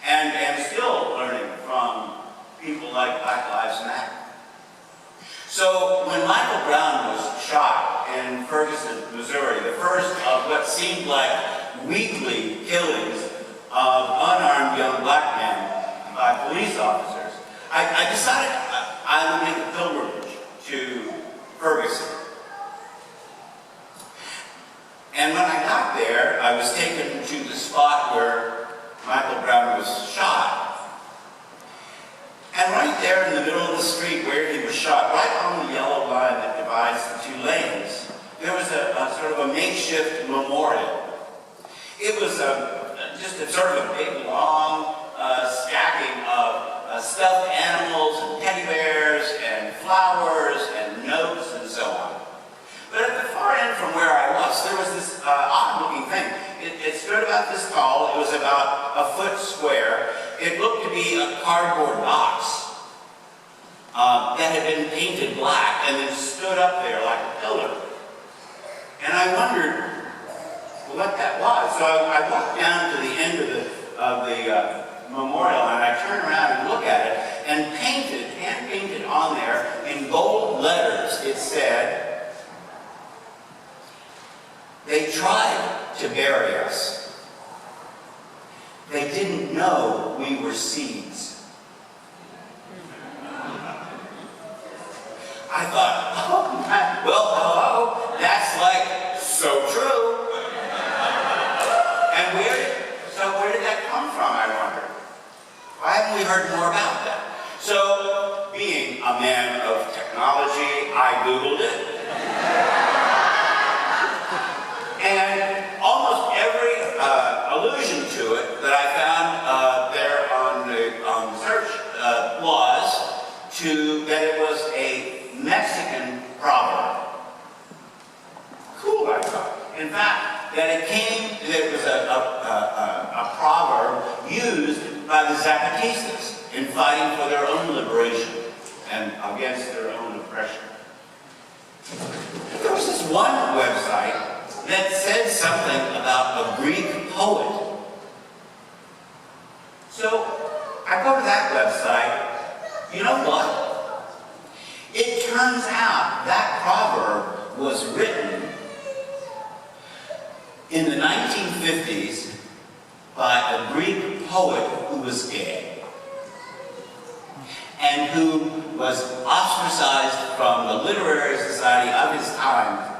and am still learning from people like Black Lives Matter. So when Michael Brown was shot in Ferguson, Missouri, the first of what seemed like weekly killings of unarmed young black men by police officers, I decided I would make a pilgrimage to Ferguson. And when I got there, I was taken to the spot where Michael Brown was shot. And right there in the middle of the street where he was shot, right on the yellow line that divides the two lanes, there was a sort of a makeshift memorial. It was just a sort of a big, long stacking of stuffed animals and teddy bears and flowers and notes and so on. But at the far end from where I was, there was this odd-looking thing. It stood about this tall. It was about a foot square. It looked to be a cardboard box that had been painted black and then stood up there like a pillar. And I wondered what that was. So I walked down to the end of the memorial, and I turned around and looked at it, and hand-painted on there in gold letters, it said, "They tried to bury us. They didn't know we were seeds." I thought, oh, well, hello, that's like so true. And where did that come from, I wonder? Why haven't we heard more about that? So, being a man of technology, I Googled it. And almost every allusion to it that I found there on the search was that it was a Mexican proverb. Cool, I thought. In fact, that it was a proverb used by the Zapatistas in fighting for their own liberation and against their own oppression. There was this one website that said something about a Greek poet. So I go to that website. You know what? It turns out that proverb was written in the 1950s by a Greek poet who was gay and who was ostracized from the literary society of his time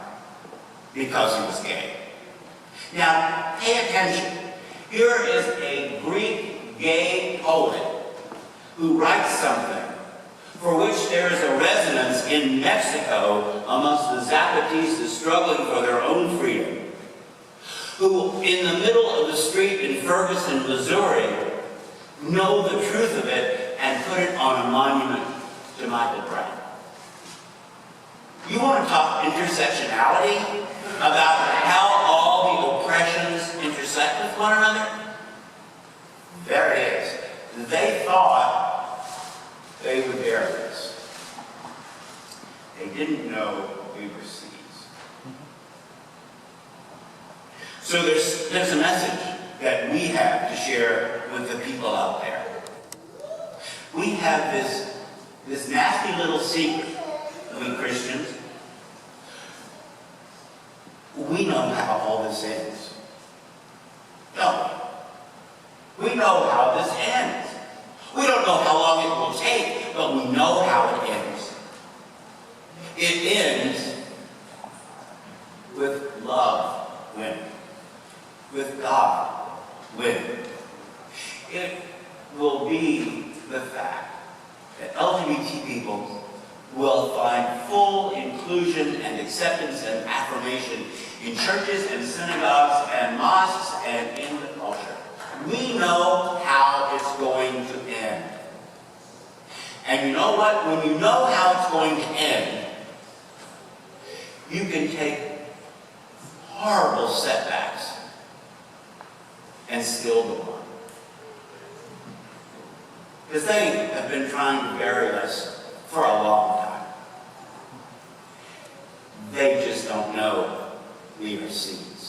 because he was gay. Now, pay attention. Here is a Greek gay poet who writes something for which there is a resonance in Mexico amongst the Zapatistas struggling for their own freedom, who in the middle of the street in Ferguson, Missouri, know the truth of it and put it on a monument to Michael Brown. You want to talk intersectionality? About how all the oppressions intersect with one another? There it is. They thought they would bury us. They didn't know we were seeds. So there's a message that we have to share with the people out there. We have this nasty little secret, we Christians. We know how all this ends. Don't we? We know how this ends. We don't know how long it will take, but we know how it ends. It ends with love winning, with God winning. It will be the fact that LGBT people will find full inclusion and acceptance and affirmation in churches and synagogues and mosques and in the culture. We know how it's going to end. And you know what? When you know how it's going to end, you can take horrible setbacks and still go on. Because they have been trying to bury us for a long time. They just don't know we are seeds.